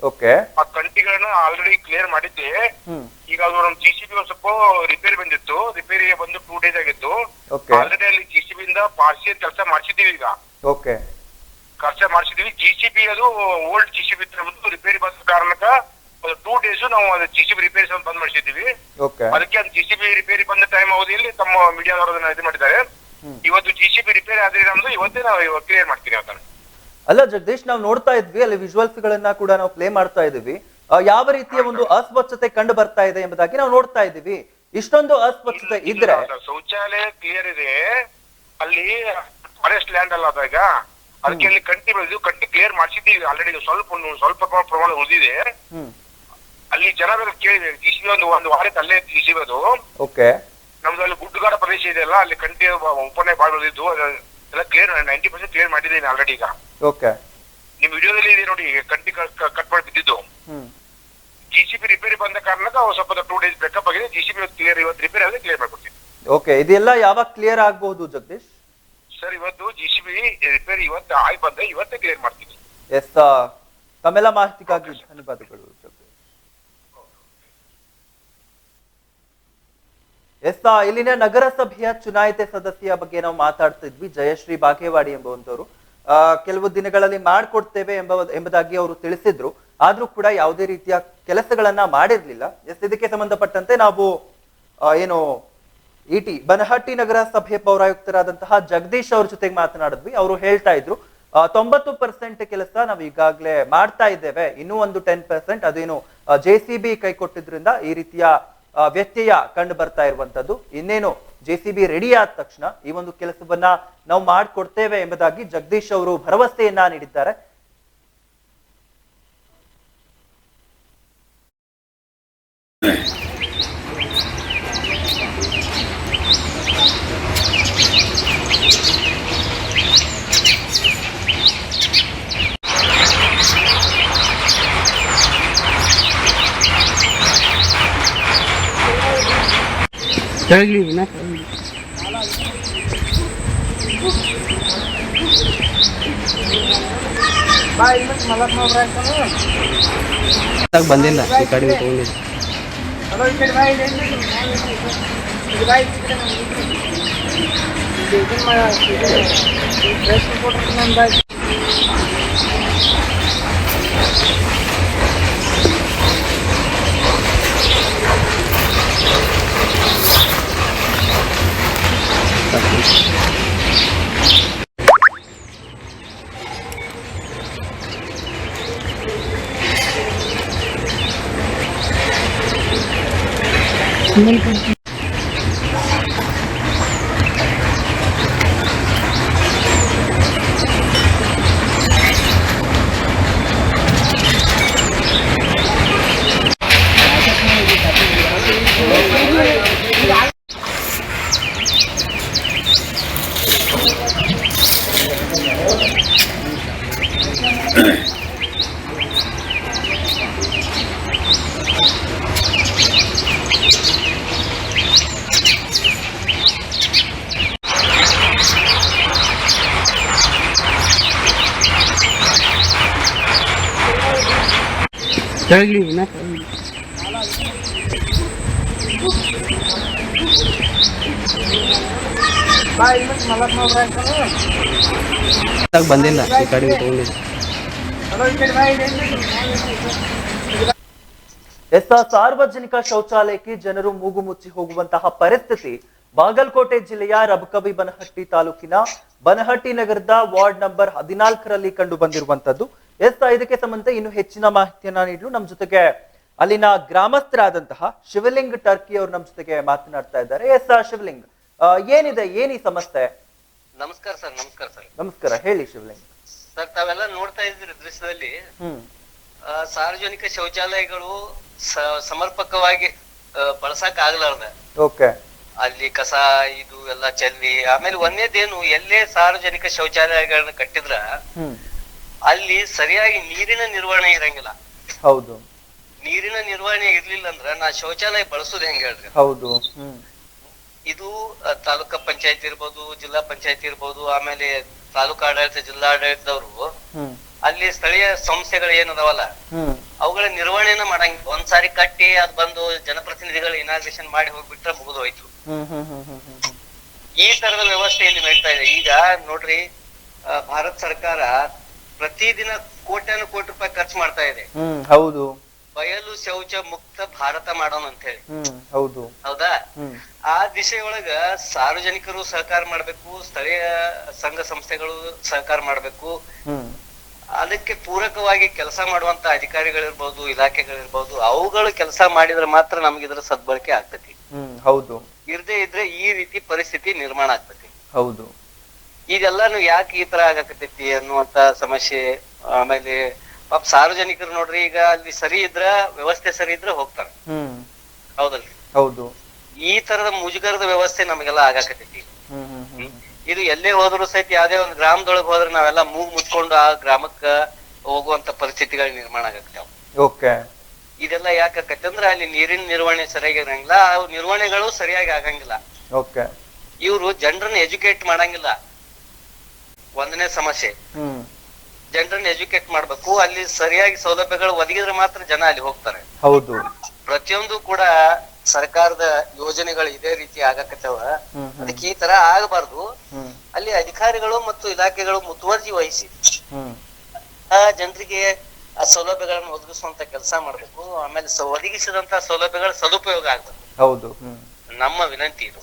ಓಕೆ. ಆ ಕಂಟಿಗಳನ್ನ ಆಲ್ರೆಡಿ ಕ್ಲಿಯರ್ ಮಾಡಿದ್ದೆ. ಈಗ ಅದು ನಮ್ GCB ಸ್ವಲ್ಪ ರಿಪೇರಿ ಬಂದಿತ್ತು. ರಿಪೇರಿ ಬಂದು 2 days ಆಗಿತ್ತು. ಆಲ್ರೆಡಿ ಅಲ್ಲಿ GCB ಇಂದ ಪಾರ್ಸಿಯಲ್ ಕೆಲಸ ಮಾಡಿಸಿದೀವಿ. ಈಗ ಓಕೆ, ಕೆಲಸ ಮಾಡಿಸಿದೀವಿ. GCB ಅದು ಓಲ್ಡ್ GCB ಬಂದು ರಿಪೇರಿ ಬಂದ ಕಾರಣಕ್ಕ 2 days ನಾವು ಅದು GCB ರಿಪೇರಿ ಬಂದ್ ಮಾಡಿಸಿದೀವಿ. ಅದಕ್ಕೆ ಅದು GCB ರಿಪೇರಿ ಬಂದ ಟೈಮ್ ಅವಧಿಯಲ್ಲಿ ತಮ್ಮ ಮೀಡಿಯಾದವರು ಇದು ಮಾಡಿದ್ದಾರೆ. ಇವತ್ತು GCB ರಿಪೇರಿ ಆದ್ರೆ ನಮ್ದು ಇವತ್ತೇ ನಾವು ಕ್ಲಿಯರ್ ಮಾಡ್ತೀವಿ ಅಂತ. ಅಲ್ಲ ಜಗದೀಶ್, ನಾವು ನೋಡ್ತಾ ಇದ್ವಿ ಅಲ್ಲಿ ವಿಜುವಲ್ಸ್ ಗಳನ್ನ ಕೂಡ ನಾವು ಪ್ಲೇ ಮಾಡ್ತಾ ಇದೀವಿ. ಯಾವ ರೀತಿಯ ಒಂದು ಅಸ್ವಚ್ಛತೆ ಕಂಡು ಬರ್ತಾ ಇದೆ ಎಂಬುದಾಗಿ ನಾವು ನೋಡ್ತಾ ಇದೀವಿ. ಇಷ್ಟೊಂದು ಅಸ್ವಚ್ಛತೆ ಇದ್ರೆ ಶೌಚಾಲಯ ಕ್ಲಿಯರ್ ಇದೆ. ಅಲ್ಲಿ ಫಾರೆಸ್ಟ್ ಲ್ಯಾಂಡ್ ಅಲ್ಲ ಅದಾಗ, ಅದಕ್ಕೆ ಅಲ್ಲಿ ಕಂಟಿ ಬೆಳೆದು ಕಂಟಿ ಕ್ಲಿಯರ್ ಮಾಡಿಸಿದ್ದೀವಿ ಆಲ್ರೆಡಿ. ಸ್ವಲ್ಪ ಪ್ರಮಾಣ ಉಳಿದಿದೆ. ಅಲ್ಲಿ ಜನ ಕೇಳಿದೆ GCB ಒಂದು ವಾರಕ್ಕೆ ಅಲ್ಲೇ GCB ಅದು. ಓಕೆ. ನಮ್ದು ಅಲ್ಲಿ ಗುಡ್ಡಗಾಡ ಪ್ರದೇಶ ಇದೆಯಲ್ಲ, ಅಲ್ಲಿ ಕಂಟಿ ಓಪನ್ ಬಾಳ್ ಬಂದಿದ್ದು ಎಲ್ಲ ಕ್ಲಿಯರ್ 90% ಕ್ಲಿಯರ್ ಮಾಡಿದ್ದೀನಿ ಆಲ್ರೆಡಿ. ಈಗ ಓಕೆ, ನಿಮ್ ವಿಡಿಯೋದಲ್ಲಿ ಇದೆ ನೋಡಿ, ಕಂಟಿ ಕಟ್ ಮಾಡಿ ಬಿದ್ದಿದ್ದು. GCB ರಿಪೇರಿ ಬಂದ ಕಾರಣಕ್ಕೆ ಸ್ವಲ್ಪ 2 days ಬ್ರೇಕಪ್ ಆಗಿದೆ. GCB ಕ್ಲಿಯರ್ ಇವತ್ತು ರಿಪೇರಿ ಆದ್ರೆ ಕ್ಲಿಯರ್ ಮಾಡ್ಕೊಡ್ತೀನಿ. ಓಕೆ, ಇದೆಲ್ಲ ಯಾವಾಗ ಕ್ಲಿಯರ್ ಆಗಬಹುದು ಜಗದೀಶ್? ಸರ್, ಇವತ್ತು GCB ರಿಪೇರಿ ಇವತ್ತು ಆಗಿ ಬಂದ್ರೆ ಇವತ್ತೇ ಕ್ಲಿಯರ್ ಮಾಡ್ತೀನಿ. ತಮ್ಮೆಲ್ಲ ಮಾಹಿತಿಗಾಗಿ ಧನ್ಯವಾದಗಳು ಜಗದೀಶ್. ಇಲ್ಲಿನ ನಗರಸಭೆಯ ಚುನಾಯಿತ ಸದಸ್ಯ ಬಗ್ಗೆ ನಾವು ಮಾತಾಡ್ತಿದ್ವಿ. ಜಯಶ್ರೀ ಬಾಗೇವಾಡಿ ಎಂಬುವಂತವರು ಕೆಲವು ದಿನಗಳಲ್ಲಿ ಮಾಡ್ಕೊಡ್ತೇವೆ ಎಂಬುದಾಗಿ ಅವರು ತಿಳಿಸಿದ್ರು. ಆದ್ರೂ ಕೂಡ ಯಾವುದೇ ರೀತಿಯ ಕೆಲಸಗಳನ್ನ ಮಾಡಿರ್ಲಿಲ್ಲ. ಇದಕ್ಕೆ ಸಂಬಂಧಪಟ್ಟಂತೆ ನಾವು ಏನು ಬನಹಟ್ಟಿ ನಗರ ಸಭೆ ಪೌರಾಯುಕ್ತರಾದಂತಹ ಜಗದೀಶ್ ಅವ್ರ ಜೊತೆಗೆ ಮಾತನಾಡಿದ್ವಿ. ಅವರು ಹೇಳ್ತಾ ಇದ್ರು 90% ಕೆಲಸ ನಾವು ಈಗಾಗಲೇ ಮಾಡ್ತಾ ಇದ್ದೇವೆ, ಇನ್ನೂ ಒಂದು 10% ಅದೇನು JCB ಕೈ ಕೊಟ್ಟಿದ್ರಿಂದ ಈ ರೀತಿಯ ವ್ಯತ್ಯಯ ಕಂಡು ಬರ್ತಾ ಇರುವಂತದ್ದು. ಇನ್ನೇನು JCB ರೆಡಿ ಆದ ತಕ್ಷಣ ಈ ಒಂದು ಕೆಲಸವನ್ನ ನಾವು ಮಾಡ್ಕೊಡ್ತೇವೆ ಎಂಬುದಾಗಿ ಜಗದೀಶ್ ಅವರು ಭರವಸೆಯನ್ನ ನೀಡಿದ್ದಾರೆ. ಕೆಳಗಿಳಿ ವಿನಾ ಕೆಳಗಿಳಿ. ಬಂದಿಲ್ಲ ಈ ಕಡೆ ತಗೊಂಡಿಲ್ಲ. ಬಂದಿಲ್ಲ ಈ ಕಡೆ ತಗೊಂಡಿದ್ದು. ಸಾರ್ವಜನಿಕ ಶೌಚಾಲಯಕ್ಕೆ ಜನರು ಮೂಗು ಮುಚ್ಚಿ ಹೋಗುವಂತಹ ಪರಿಸ್ಥಿತಿ ಬಾಗಲಕೋಟೆ ಜಿಲ್ಲೆಯ ರಬಕವಿ ಬನಹಟ್ಟಿ ತಾಲೂಕಿನ ಬನಹಟ್ಟಿ ನಗರದ ವಾರ್ಡ್ ನಂಬರ್ 14ರಲ್ಲಿ ಕಂಡು ಬಂದಿರುವಂತದ್ದು. ಇದಕ್ಕೆ ಸಂಬಂಧ ಇನ್ನು ಹೆಚ್ಚಿನ ಮಾಹಿತಿಯನ್ನ ನೀಡಲು ನಮ್ಮ ಜೊತೆಗೆ ಅಲ್ಲಿನ ಗ್ರಾಮಸ್ಥರಾದಂತಹ ಶಿವಲಿಂಗ್ ಟರ್ಕಿ ಅವರು ನಮ್ಮ ಜೊತೆಗೆ ಮಾತನಾಡ್ತಾ ಇದ್ದಾರೆ. ಶಿವಲಿಂಗ್, ಏನಿದೆ, ಏನಿ ಸಮಸ್ಯೆ? ನಮಸ್ಕಾರ ಸರ್. ನಮಸ್ಕಾರ ಸರ್. ನಮಸ್ಕಾರ, ಹೇಳಿ ಶಿವಲಿಂಗ್. ಸರ್, ತಾವೆಲ್ಲ ನೋಡ್ತಾ ಇದ್ದೀರಿ ದೃಶ್ಯದಲ್ಲಿ ಸಾರ್ವಜನಿಕ ಶೌಚಾಲಯಗಳು ಸಮರ್ಪಕವಾಗಿ ಬಳಸಕ್ ಆಗ್ಲಾರ್ದ ಓಕೆ ಅಲ್ಲಿ ಕಸ ಇದು ಎಲ್ಲ ಚೆಲ್ಲಿ, ಆಮೇಲೆ ಒಂದೇದೇನು ಎಲ್ಲೇ ಸಾರ್ವಜನಿಕ ಶೌಚಾಲಯಗಳನ್ನ ಕಟ್ಟಿದ್ರ ಅಲ್ಲಿ ಸರಿಯಾಗಿ ನೀರಿನ ನಿರ್ವಹಣೆ ಇರಂಗಿಲ್ಲ. ಹೌದು, ನೀರಿನ ನಿರ್ವಹಣೆ ಇರ್ಲಿಲ್ಲ ಅಂದ್ರ ನಾ ಶೌಚಾಲಯ ಬಳಸೋದ್ ಹೆಂಗ ಹೇಳ್ರಿ? ಹೌದು. ಇದು ತಾಲೂಕಾ ಪಂಚಾಯತ್ ಇರ್ಬೋದು, ಜಿಲ್ಲಾ ಪಂಚಾಯತ್ ಇರ್ಬೋದು, ಆಮೇಲೆ ತಾಲೂಕಾ ಆಡಳಿತ, ಜಿಲ್ಲಾ ಆಡಳಿತದವ್ರು ಅಲ್ಲಿ ಸ್ಥಳೀಯ ಸಂಸ್ಥೆಗಳು ಏನದಾವಲ್ಲ ಅವುಗಳ ನಿರ್ವಹಣೆನ ಮಾಡಂಗಿಲ್ಲ. ಒಂದ್ಸಾರಿ ಕಟ್ಟಿ ಅದ್ ಬಂದು ಜನಪ್ರತಿನಿಧಿಗಳು ಇನಾಗ್ರೇಷನ್ ಮಾಡಿ ಹೋಗ್ಬಿಟ್ರೆ ಮುಗಿದೋಯ್ತು. ಈ ತರದ ವ್ಯವಸ್ಥೆ ಇಲ್ಲಿ ನಡೀತಾ ಇದೆ. ಈಗ ನೋಡ್ರಿ, ಭಾರತ ಸರ್ಕಾರ ಪ್ರತಿದಿನ ಕೋಟ್ಯಾನು ಕೋಟಿ ರೂಪಾಯಿ ಖರ್ಚು ಮಾಡ್ತಾ ಇದೆ. ಹೌದು, ಬಯಲು ಶೌಚ ಮುಕ್ತ ಭಾರತ ಮಾಡೋಣ ಅಂತ ಹೇಳಿ. ಹೌದು, ಹೌದಾ? ಆ ದಿಶೆಯೊಳಗ ಸಾರ್ವಜನಿಕರು ಸಹಕಾರ ಮಾಡ್ಬೇಕು, ಸ್ಥಳೀಯ ಸಂಘ ಸಂಸ್ಥೆಗಳು ಸಹಕಾರ ಮಾಡ್ಬೇಕು. ಅದಕ್ಕೆ ಪೂರಕವಾಗಿ ಕೆಲಸ ಮಾಡುವಂತ ಅಧಿಕಾರಿಗಳಿರ್ಬೋದು, ಇಲಾಖೆಗಳಿರ್ಬೋದು, ಅವುಗಳು ಕೆಲಸ ಮಾಡಿದ್ರೆ ಮಾತ್ರ ನಮ್ಗೆ ಇದ್ರ ಸದ್ಬಳಕೆ ಆಗ್ತತಿ. ಹೌದು, ಇರ್ದೇ ಇದ್ರೆ ಈ ರೀತಿ ಪರಿಸ್ಥಿತಿ ನಿರ್ಮಾಣ ಆಗ್ತತಿ. ಹೌದು, ಇದೆಲ್ಲಾನು ಯಾಕೆ ಈ ತರ ಆಗಕತ್ತೈತಿ ಅನ್ನುವಂತ ಸಮಸ್ಯೆ. ಆಮೇಲೆ ಪಾಪ ಸಾರ್ವಜನಿಕರು ನೋಡ್ರಿ, ಈಗ ಅಲ್ಲಿ ಸರಿ ಇದ್ರ ವ್ಯವಸ್ಥೆ ಸರಿ ಇದ್ರೆ ಹೋಗ್ತಾರೆ. ಹೌದಲ್ರಿ? ಹೌದು. ಈ ತರದ ಮುಜುಗರದ ವ್ಯವಸ್ಥೆ ನಮಗೆಲ್ಲ ಆಗಾಕತ್ತೈತಿ. ಇದು ಎಲ್ಲೇ ಹೋದ್ರು ಸಹಿತ ಯಾವ್ದೇ ಒಂದು ಗ್ರಾಮದೊಳಗೆ ಹೋದ್ರೆ ನಾವೆಲ್ಲ ಮೂಗ್ ಮುಚ್ಕೊಂಡು ಆ ಗ್ರಾಮಕ್ಕ ಹೋಗುವಂತ ಪರಿಸ್ಥಿತಿಗಳು ನಿರ್ಮಾಣ ಆಗತ್ತೇವ್. ಓಕೆ. ಇದೆಲ್ಲ ಯಾಕತ್ತೆ ಅಂದ್ರೆ ಅಲ್ಲಿ ನೀರಿನ ನಿರ್ವಹಣೆ ಸರಿಯಾಗಿ ಇರಂಗಿಲ್ಲ, ಅವು ನಿರ್ವಹಣೆಗಳು ಸರಿಯಾಗಿ ಆಗಂಗಿಲ್ಲ. ಓಕೆ. ಇವ್ರು ಜನರನ್ನ ಎಜುಕೇಟ್ ಮಾಡಂಗಿಲ್ಲ. ಒಂದನೇ ಸಮಸ್ಯೆ, ಜನರನ್ನ ಎಜುಕೇಟ್ ಮಾಡ್ಬೇಕು. ಅಲ್ಲಿ ಸರಿಯಾಗಿ ಸೌಲಭ್ಯಗಳು ಒದಗಿದ್ರೆ ಮಾತ್ರ ಜನ ಅಲ್ಲಿ ಹೋಗ್ತಾರೆ. ಹೌದು. ಪ್ರತಿಯೊಂದು ಕೂಡ ಸರ್ಕಾರದ ಯೋಜನೆಗಳು ಇದೇ ರೀತಿ ಆಗಕತ್ತವ. ಅದಕ್ಕೆ ಈ ತರ ಆಗಬಾರ್ದು. ಅಲ್ಲಿ ಅಧಿಕಾರಿಗಳು ಮತ್ತು ಇಲಾಖೆಗಳು ಮುತುವರ್ಜಿ ವಹಿಸಿ ಆ ಜನರಿಗೆ ಆ ಸೌಲಭ್ಯಗಳನ್ನು ಒದಗಿಸುವಂತ ಕೆಲಸ ಮಾಡ್ಬೇಕು. ಆಮೇಲೆ ಒದಗಿಸಿದಂತ ಸೌಲಭ್ಯಗಳ ಸದುಪಯೋಗ ಆಗ್ಬೇಕು. ಹೌದು, ನಮ್ಮ ವಿನಂತಿ ಇದು.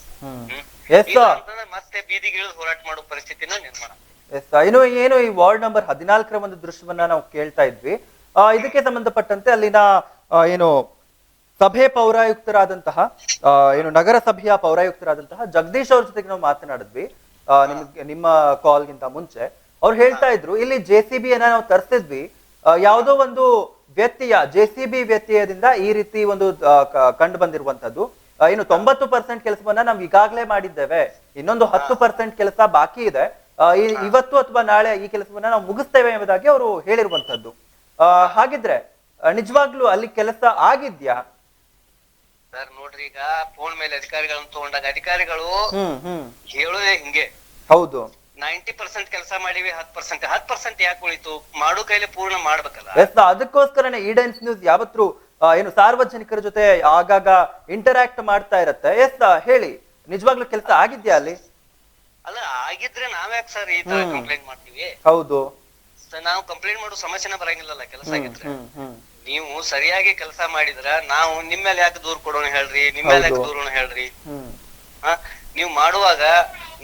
ಮತ್ತೆ ಬೀದಿಗಿಳಿದು ಹೋರಾಟ ಮಾಡೋ ಪರಿಸ್ಥಿತಿನ ನಿರ್ಮಾಣ. ಇನ್ನು ಏನು ಈ ವಾರ್ಡ್ ನಂಬರ್ 14ರ ಒಂದು ದೃಶ್ಯವನ್ನ ನಾವು ಕೇಳ್ತಾ ಇದ್ವಿ. ಇದಕ್ಕೆ ಸಂಬಂಧಪಟ್ಟಂತೆ ಅಲ್ಲಿನ ಏನು ಸಭೆ ಪೌರಾಯುಕ್ತರಾದಂತಹ ಏನು ನಗರ ಸಭೆಯ ಪೌರಾಯುಕ್ತರಾದಂತಹ ಜಗದೀಶ್ ಅವ್ರ ಜೊತೆಗೆ ನಾವು ಮಾತನಾಡಿದ್ವಿ ನಿಮ್ಮ ಕಾಲ್ಗಿಂತ ಮುಂಚೆ. ಅವ್ರು ಹೇಳ್ತಾ ಇದ್ರು, ಇಲ್ಲಿ JCB ಅನ್ನ ನಾವು ತರಿಸಿದ್ವಿ, ಯಾವುದೋ ಒಂದು ವ್ಯತ್ಯಯ, JCB ವ್ಯತ್ಯಯದಿಂದ ಈ ರೀತಿ ಒಂದು ಕಂಡು ಬಂದಿರುವಂತದ್ದು. ಏನು 90% ಕೆಲಸವನ್ನ ನಾವು ಈಗಾಗಲೇ ಮಾಡಿದ್ದೇವೆ, ಇನ್ನೊಂದು 10% ಕೆಲಸ ಬಾಕಿ ಇದೆ, ಇವತ್ತು ಅಥವಾ ನಾಳೆ ಈ ಕೆಲಸವನ್ನ ನಾವು ಮುಗಿಸ್ತೇವೆ ಎಂಬುದಾಗಿ ಅವರು ಹೇಳಿರುವಂತದ್ದು. ಹಾಗಿದ್ರೆ ನಿಜವಾಗ್ಲೂ ಅಲ್ಲಿ ಕೆಲಸ ಆಗಿದ್ಯಾ? ಸರ್ ನೋಡ್ರಿ, ಈಗ ಫೋನ್ ಮೇಲೆ ಅಧಿಕಾರಿಗಳನ್ನ ತಗೊಂಡಾಗ ಅಧಿಕಾರಿಗಳು ಹೇಳೋದೇ ಹಿಂಗೆ. ಹೌದು, 90% ಕೆಲಸ ಮಾಡಿವಿ, 10% ಯಾಕೆ ಉಳಿತು? ಮಾಡೋ ಕೈಲಿ ಪೂರ್ಣ ಮಾಡ್ಬೇಕಲ್ಲ. ಅದಕ್ಕೋಸ್ಕರನೇ ಈಡೆನ್ಸ್ ನ್ಯೂಸ್ ಯಾವತ್ತೂ ಏನು ಸಾರ್ವಜನಿಕರ ಜೊತೆ ಆಗಾಗ ಇಂಟರಾಕ್ಟ್ ಮಾಡ್ತಾ ಇರತ್ತೆ. ಎಸ್ ಹೇಳಿ, ನಿಜವಾಗ್ಲೂ ಕೆಲಸ ಆಗಿದ್ಯಾ ಅಲ್ಲಿ? ಅಲ್ಲ ಆಗಿದ್ರೆ ನಾವ್ಯಾಕೆ ಸರ್ ಈ ತರ ಕಂಪ್ಲೇಂಟ್ ಮಾಡ್ತೀವಿ? ಹೌದು, ನಾವು ಕಂಪ್ಲೇಂಟ್ ಮಾಡೋ ಸಮಸ್ಯೆನೇ ಬರಂಗಿಲ್ಲಲ್ಲ ಕೆಲಸ ಆಗಿದ್ರೆ. ನೀವು ಸರಿಯಾಗಿ ಕೆಲಸ ಮಾಡಿದ್ರ ನಾವು ನಿಮ್ ಮೇಲೆ ಯಾಕೆ ದೂರ ಕೊಡೋಣ ಹೇಳ್ರಿ, ನಿಮ್ ಮೇಲೆ ಯಾಕೆ ದೂರೋಣ ಹೇಳ್ರಿ. ನೀವು ಮಾಡುವಾಗ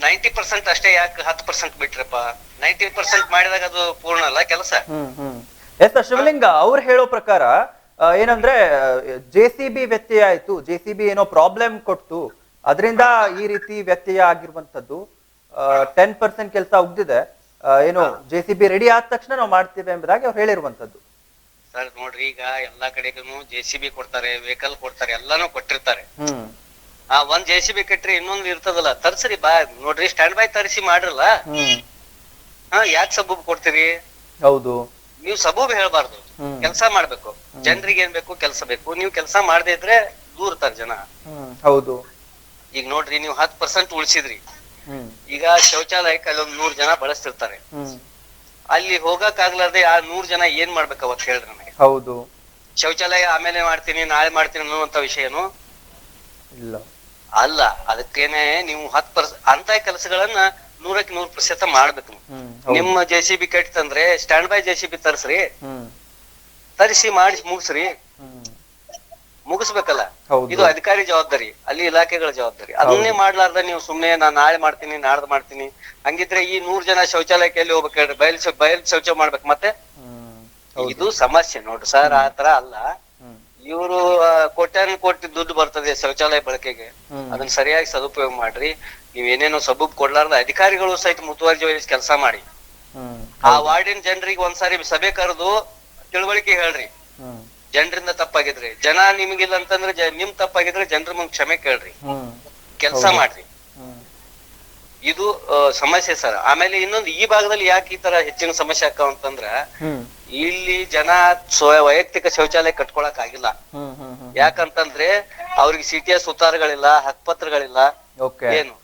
90% ಅಷ್ಟೇ ಯಾಕೆ 10% ಬಿಟ್ರಪ್ಪ? 90% ಮಾಡಿದಾಗ ಅದು ಪೂರ್ಣ ಅಲ್ಲ ಕೆಲಸ. ಎಸ್ ಶಿವಲಿಂಗ ಅವ್ರು ಹೇಳೋ ಪ್ರಕಾರ ಏನಂದ್ರೆ JCB ವ್ಯತ್ಯಯ ಆಯ್ತು, JCB ಏನೋ ಪ್ರಾಬ್ಲಮ್ ಕೊಡ್ತು, ಅದರಿಂದ ಈ ರೀತಿ ವ್ಯತ್ಯಯ ಆಗಿರುವಂತದ್ದು. 10% ಕೆಲಸ ಉಗ್ದಿದೆ, ಏನು JCB ರೆಡಿ ಆದ ತಕ್ಷಣ ನಾವು ಮಾಡ್ತೀವಿ ಎಂಬುದಾಗಿ ಅವ್ರು ಹೇಳಿರುವಂತದ್ದು. ಸರ್ ನೋಡ್ರಿ, ಈಗ ಎಲ್ಲಾ ಕಡೆಗೂ JCB ಕೊಡ್ತಾರೆ, ವೆಹಿಕಲ್ ಕೊಡ್ತಾರೆ, ಎಲ್ಲಾನು ಕೊಟ್ಟಿರ್ತಾರೆ. ಒಂದ್ JCB ಕಟ್ರಿ ಇನ್ನೊಂದು ಇರ್ತದಲ್ಲ, ತರ್ಸ್ರಿ ಬಾ ನೋಡ್ರಿ, ಸ್ಟ್ಯಾಂಡ್ ಬೈ ತರಿಸಿ ಮಾಡ್ರಲ್ಲ. ಯಾಕೆ ಸಬೂಬ್ ಕೊಡ್ತೀರಿ? ಹೌದು, ನೀವು ಸಬೂಬ್ ಹೇಳ್ಬಾರ್ದು, ಕೆಲಸ ಮಾಡ್ಬೇಕು. ಜನರಿಗೆ ಏನ್ ಬೇಕು? ಕೆಲಸ ಬೇಕು. ನೀವು ಕೆಲಸ ಮಾಡದೇ ಇದ್ರೆ ದೂರ್ತಾರ ಜನ. ಹೌದು, ಈಗ ನೋಡ್ರಿ, ನೀವು 10% ಉಳಿಸಿದ್ರಿ. ಈಗ ಶೌಚಾಲಯಕ್ಕೆ ಅಲ್ಲೊಂದ್ 100 ಜನ ಬಳಸ್ತಿರ್ತಾರೆ. ಅಲ್ಲಿ ಹೋಗಕ್ ಆಗ್ಲಾರ್ದೆ ಆ 100 ಜನ ಏನ್ ಮಾಡ್ಬೇಕು ಅವತ್ತು ಹೇಳ್ರಿ ನನಗೆ? ಹೌದು, ಶೌಚಾಲಯ ಆಮೇಲೆ ಮಾಡ್ತೀನಿ, ನಾಳೆ ಮಾಡ್ತೀನಿ ಅನ್ನುವಂತ ವಿಷಯನು ಇಲ್ಲ ಅಲ್ಲ. ಅದಕ್ಕೇನೆ ನೀವು 10% ಅಂತ ಕೆಲಸಗಳನ್ನ 100ಕ್ಕೆ 100% ಮಾಡ್ಬೇಕು. ನಿಮ್ಮ JCB ಕಟ್ತಂದ್ರೆ ಸ್ಟ್ಯಾಂಡ್ ಬೈ JCB ತರ್ಸ್ರಿ, ತರಿಸಿ ಮಾಡಿ ಮುಗಿಸ್ರಿ, ಮುಗಿಸ್ಬೇಕಲ್ಲ. ಇದು ಅಧಿಕಾರಿ ಜವಾಬ್ದಾರಿ, ಅಲ್ಲಿ ಇಲಾಖೆಗಳ ಜವಾಬ್ದಾರಿ. ಅದನ್ನೇ ಮಾಡ್ಲಾರ್ದ ನೀವು ಸುಮ್ನೆ ನಾನ್ ನಾಳೆ ಮಾಡ್ತೀನಿ, ನಾಡ್ದು ಮಾಡ್ತೀನಿ ಹಂಗಿದ್ರೆ ಈ 100 ಜನ ಶೌಚಾಲಯಕ್ಕೆ ಎಲ್ಲಿ ಹೋಗ್ಬೇಕು ಹೇಳ್ರಿ? ಬಯಲ್ ಶೌಚ ಮಾಡ್ಬೇಕು. ಮತ್ತೆ ಇದು ಸಮಸ್ಯೆ ನೋಡ್ರಿ ಸರ್, ಆತರ ಅಲ್ಲ. ಇವರು ಕೋಟಿ ದುಡ್ಡು ಬರ್ತದೆ ಶೌಚಾಲಯ ಬಳಕೆಗೆ, ಅದನ್ನ ಸರಿಯಾಗಿ ಸದುಪಯೋಗ ಮಾಡ್ರಿ. ನೀವೇನೇನೋ ಸಬೂಬ್ ಕೊಡ್ಲಾರ್ದ ಅಧಿಕಾರಿಗಳು ಸಹಿತ ಮುತುವರ್ಜಿ ವಹಿಸಿ ಕೆಲಸ ಮಾಡಿ. ಆ ವಾರ್ಡಿನ ಜನರಿಗೆ ಒಂದ್ಸಾರಿ ಸಭೆ ಕರೆದು ತಿಳುವಳಿಕೆ ಹೇಳ್ರಿ. ಜನರಿಂದ ತಪ್ಪಾಗಿದ್ರೆ, ಜನ ನಿಮಗಿಲ್ಲ ಅಂತಂದ್ರೆ ನಿಮ್ ತಪ್ಪಾಗಿದ್ರೆ ಜನರ ಮುಂದೆ ಕ್ಷಮೆ ಕೇಳ್ರಿ, ಕೆಲ್ಸ ಮಾಡ್ರಿ. ಇದು ಸಮಸ್ಯೆ ಸರ್. ಆಮೇಲೆ ಇನ್ನೊಂದು, ಈ ಭಾಗದಲ್ಲಿ ಯಾಕೆ ಈ ತರ ಹೆಚ್ಚಿನ ಸಮಸ್ಯೆ ಆಕಾವ ಅಂತಂದ್ರ, ಇಲ್ಲಿ ಜನ ವೈಯಕ್ತಿಕ ಶೌಚಾಲಯ ಕಟ್ಕೊಳಕ್ ಆಗಿಲ್ಲ. ಯಾಕಂತಂದ್ರೆ ಅವ್ರಿಗೆ CTS ಉತ್ತಾರಗಳಿಲ್ಲ, ಹಕ್ಕುಪತ್ರಗಳಿಲ್ಲ, ಏನು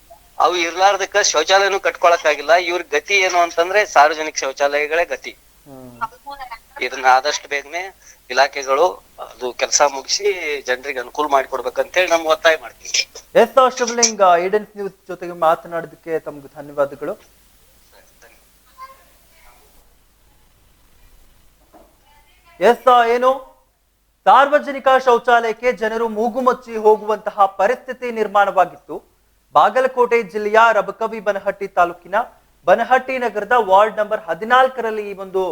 ಅವು ಇರ್ಲಾರ್ದಕ್ಕ ಶೌಚಾಲಯನು ಕಟ್ಕೊಳಕ್ ಆಗಿಲ್ಲ. ಇವ್ರ ಗತಿ ಏನು ಅಂತಂದ್ರೆ ಸಾರ್ವಜನಿಕ ಶೌಚಾಲಯಗಳೇ ಗತಿ. ಇದನ್ನ ಆದಷ್ಟು ಬೇಗನೆ ಇಲಾಖೆಗಳು ಅದು ಕೆಲಸ ಮುಗಿಸಿ ಜನರಿಗೆ ಅನುಕೂಲ ಮಾಡಿಕೊಡ್ಬೇಕಂತ ಹೇಳಿ ನಮ್ಗೆ ಒತ್ತಾಯ ಮಾಡ್ತೀವಿ. ಎಸ್ ಶಿವಲಿಂಗ, ಈಡನ್ಸ್ ನ್ಯೂಸ್ ಜೊತೆಗೆ ಮಾತನಾಡೋದಕ್ಕೆ ತಮ್ಗೆ ಧನ್ಯವಾದಗಳು. ಎಸ್ ಏನು ಸಾರ್ವಜನಿಕ ಶೌಚಾಲಯಕ್ಕೆ ಜನರು ಮೂಗು ಮುಚ್ಚಿ ಹೋಗುವಂತಹ ಪರಿಸ್ಥಿತಿ ನಿರ್ಮಾಣವಾಗಿತ್ತು. ಬಾಗಲಕೋಟೆ ಜಿಲ್ಲೆಯ ರಬಕವಿ ಬನಹಟ್ಟಿ ತಾಲೂಕಿನ ಬನಹಟ್ಟಿ ನಗರದ ವಾರ್ಡ್ ನಂಬರ್ 14ರಲ್ಲಿ ಈ ಒಂದು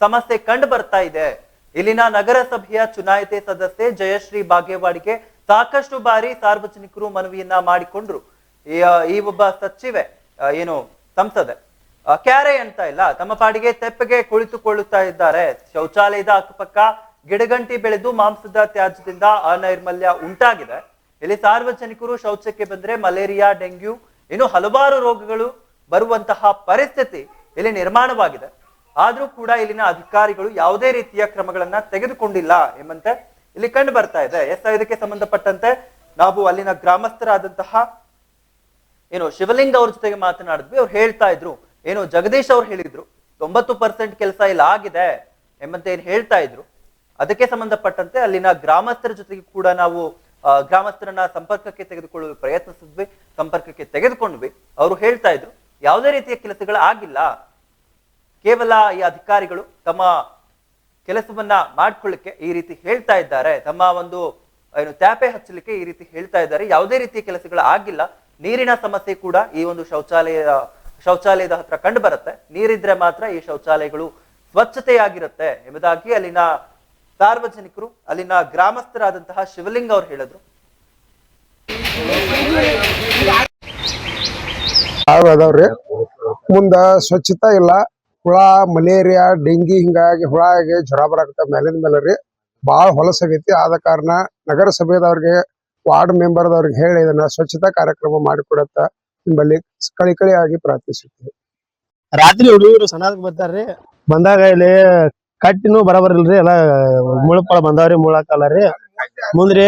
ಸಮಸ್ಯೆ ಕಂಡು ಬರ್ತಾ ಇದೆ. ಇಲ್ಲಿನ ನಗರಸಭೆಯ ಚುನಾಯಿತ ಸದಸ್ಯೆ ಜಯಶ್ರೀ ಬಾಗೇವಾಡಿಗೆ ಸಾಕಷ್ಟು ಬಾರಿ ಸಾರ್ವಜನಿಕರು ಮನವಿಯನ್ನ ಮಾಡಿಕೊಂಡ್ರು. ಈ ಒಬ್ಬ ಸಚಿವೆ ಏನು ಸಂಸದೆ ಕ್ಯಾರೆ ಅಂತ ಇಲ್ಲ, ತಮ್ಮ ಪಾಡಿಗೆ ತೆಪ್ಪಗೆ ಕುಳಿತುಕೊಳ್ಳುತ್ತಾ ಇದ್ದಾರೆ. ಶೌಚಾಲಯದ ಅಕ್ಕಪಕ್ಕ ಗಿಡಗಂಟಿ ಬೆಳೆದು ಮಾಂಸದ ತ್ಯಾಜ್ಯದಿಂದ ಅನೈರ್ಮಲ್ಯ ಉಂಟಾಗಿದೆ. ಇಲ್ಲಿ ಸಾರ್ವಜನಿಕರು ಶೌಚಕ್ಕೆ ಬಂದ್ರೆ ಮಲೇರಿಯಾ, ಡೆಂಗ್ಯೂ ಇನ್ನು ಹಲವಾರು ರೋಗಗಳು ಬರುವಂತಹ ಪರಿಸ್ಥಿತಿ ಇಲ್ಲಿ ನಿರ್ಮಾಣವಾಗಿದೆ. ಆದ್ರೂ ಕೂಡ ಇಲ್ಲಿನ ಅಧಿಕಾರಿಗಳು ಯಾವುದೇ ರೀತಿಯ ಕ್ರಮಗಳನ್ನ ತೆಗೆದುಕೊಂಡಿಲ್ಲ ಎಂಬಂತೆ ಇಲ್ಲಿ ಕಂಡು ಬರ್ತಾ ಇದೆ. ಇದಕ್ಕೆ ಸಂಬಂಧಪಟ್ಟಂತೆ ನಾವು ಅಲ್ಲಿನ ಗ್ರಾಮಸ್ಥರಾದಂತಹ ಏನು ಶಿವಲಿಂಗ ಅವ್ರ ಜೊತೆಗೆ ಮಾತನಾಡಿದ್ವಿ. ಅವ್ರು ಹೇಳ್ತಾ ಇದ್ರು, ಏನು ಜಗದೀಶ್ ಅವ್ರು ಹೇಳಿದ್ರು 90% ಕೆಲಸ ಇಲ್ಲ ಆಗಿದೆ ಎಂಬಂತೆ ಏನ್ ಹೇಳ್ತಾ ಇದ್ರು. ಅದಕ್ಕೆ ಸಂಬಂಧಪಟ್ಟಂತೆ ಅಲ್ಲಿನ ಗ್ರಾಮಸ್ಥರ ಜೊತೆಗೆ ಕೂಡ ನಾವು ಗ್ರಾಮಸ್ಥರನ್ನ ಸಂಪರ್ಕಕ್ಕೆ ತೆಗೆದುಕೊಳ್ಳಲು ಪ್ರಯತ್ನಿಸಿದ್ವಿ, ಸಂಪರ್ಕಕ್ಕೆ ತೆಗೆದುಕೊಂಡ್ವಿ. ಅವರು ಹೇಳ್ತಾ ಇದ್ರು ಯಾವುದೇ ರೀತಿಯ ಕೆಲಸಗಳು ಆಗಿಲ್ಲ, ಕೇವಲ ಈ ಅಧಿಕಾರಿಗಳು ತಮ್ಮ ಕೆಲಸವನ್ನ ಮಾಡ್ಕೊಳ್ಳಿಕ್ಕೆ ಈ ರೀತಿ ಹೇಳ್ತಾ ಇದ್ದಾರೆ, ತಮ್ಮ ಒಂದು ಏನು ತ್ಯಾಪೆ ಹಚ್ಚಲಿಕ್ಕೆ ಈ ರೀತಿ ಹೇಳ್ತಾ ಇದ್ದಾರೆ. ಯಾವುದೇ ರೀತಿಯ ಕೆಲಸಗಳು ಆಗಿಲ್ಲ. ನೀರಿನ ಸಮಸ್ಯೆ ಕೂಡ ಈ ಒಂದು ಶೌಚಾಲಯದ ಹತ್ರ ಕಂಡು ಬರುತ್ತೆ. ನೀರಿದ್ರೆ ಮಾತ್ರ ಈ ಶೌಚಾಲಯಗಳು ಸ್ವಚ್ಛತೆಯಾಗಿರುತ್ತೆ ಎಂಬುದಾಗಿ ಅಲ್ಲಿನ ಸಾರ್ವಜನಿಕರು, ಅಲ್ಲಿನ ಗ್ರಾಮಸ್ಥರಾದಂತಹ ಶಿವಲಿಂಗ ಅವ್ರು ಹೇಳಿದ್ರು. ಅದಾವ್ರಿ ಮುಂದ ಸ್ವಚ್ಛತಾ ಇಲ್ಲ, ಹುಳ, ಮಲೇರಿಯಾ, ಡೆಂಗಿ ಹಿಂಗಾಗಿ ಹುಳ ಆಗಿ ಜ್ವರ ಬರಾಕತ್ತ ಮೇಲಿನ ಮೇಲೆ ರೀ. ಬಾಳ ಹೊಲಸಾಗೈತಿ. ಆದ ಕಾರಣ ನಗರಸಭೆದವ್ರಿಗೆ, ವಾರ್ಡ್ ಮೆಂಬರ್ದವ್ರಿಗೆ ಹೇಳಿ ಇದನ್ನ ಸ್ವಚ್ಛತಾ ಕಾರ್ಯಕ್ರಮ ಮಾಡಿಕೊಡತ್ತ ನಿಮ್ಮಲ್ಲಿ ಕಳಿಕಳಿಯಾಗಿ ಪ್ರಾರ್ಥಿಸುತ್ತೀವಿ. ರಾತ್ರಿ ಹುಡುಗರು ಸಣ್ಣದಕ್ಕೆ ಬರ್ತಾರ್ರಿ. ಬಂದಾಗ ಇಲ್ಲಿ ಕಟ್ಟಿನೂ ಬರಬರಿಲ್ರಿ, ಎಲ್ಲ ಮುಳಪಳ ಬಂದಾವ್ರಿ, ಮುಳಕಲ್ಲ ರೀ. ಮುಂದ್ರಿ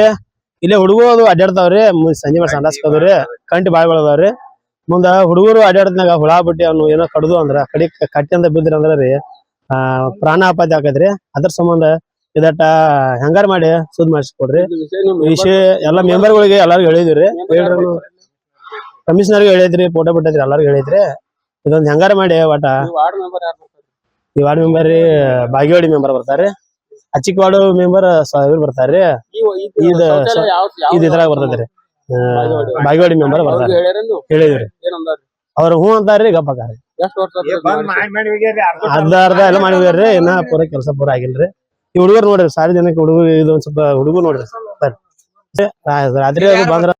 ಇಲ್ಲೇ ಹುಡುಗರು ಅಡ್ಡಾಡ್ತಾವ್ರಿ, ಸಂಜೆ ಮೇಲೆ ಸಂಡಾಸ್ಕೋದ್ರಿ, ಕಂಟಿ ಬಾಯಿ ಬೆಳದಾವ್ರಿ. ಮುಂದ ಹುಡುಗರು ಅಡ್ಡಾಡದ್ನಾಗ ಹುಳ ಬಿಟ್ಟಿ ಅವ್ನು ಏನೋ ಕಡ್ದು ಅಂದ್ರ ಕಟ್ಟಿ ಅಂತ ಬಿದ್ರಿ ಅಂದ್ರ ರೀ ಪ್ರಾಣ ಅಪಾಯ ಆಕೈತ್ರಿ. ಅದ್ರ ಸಂಬಂಧ ಇದಟ್ಟ ಹೆಂಗಾರ ಮಾಡಿ ಸುದ್ ಮಾಡಿಸ್ಕೊಡ್ರಿ. ವಿಷಯ ಎಲ್ಲಾ ಮೆಂಬರ್ಗಳಿಗೆ ಎಲ್ಲಾರ್ಗು ಹೇಳಿದ್ರಿ, ಕಮಿಷನರ್ಗೆ ಹೇಳಿದ್ರಿ, ಫೋಟೋ ಬಿಟ್ಟಿದ್ರಿ, ಎಲ್ಲಾರ್ಗು ಹೇಳಿದ್ರಿ. ಇದೊಂದ್ ಹೆಂಗಾರ ಮಾಡಿ ಒಟ್ಟ ಈ ವಾರ್ಡ್ ಮೆಂಬರ್ ರೀ ಬಾಗೇವಾಡಿ ಮೆಂಬರ್ ಬರ್ತಾರ್ರಿ, ಅಚ್ಚಿಕವಾಡ ಮೆಂಬರ್ ಇವ್ರು ಬರ್ತಾರ್ರಿ, ಇದ್ರಾಗ ಬರ್ತದ್ರಿ ಬಾಗೇವಾಡಿ ಮೆಂಬರ್ ಬರ್ತಾರ ಹೇಳಿದ್ರಿ. ಅವ್ರ ಹೂ ಅಂತಾರ್ರಿ, ಗಪ್ಪ ಆಕಾರ್ರಿ. ಅರ್ಧ ಎಲ್ಲ ಮಾಡಿ ಹೋಗ್ಯಾರ್ರಿ, ಇನ್ನ ಪೂರ ಕೆಲಸ ಪೂರ ಆಗಿಲ್ರಿ. ಈ ಹುಡುಗರು ನೋಡ್ರಿ, ಸಾರಿ ಜನಕ್ಕೆ ಹುಡುಗ ಇದೊಂದ್ ಸ್ವಲ್ಪ ಹುಡುಗರು ನೋಡ್ರಿ ರಾತ್ರಿ ಅದು ಬಂದ್ರ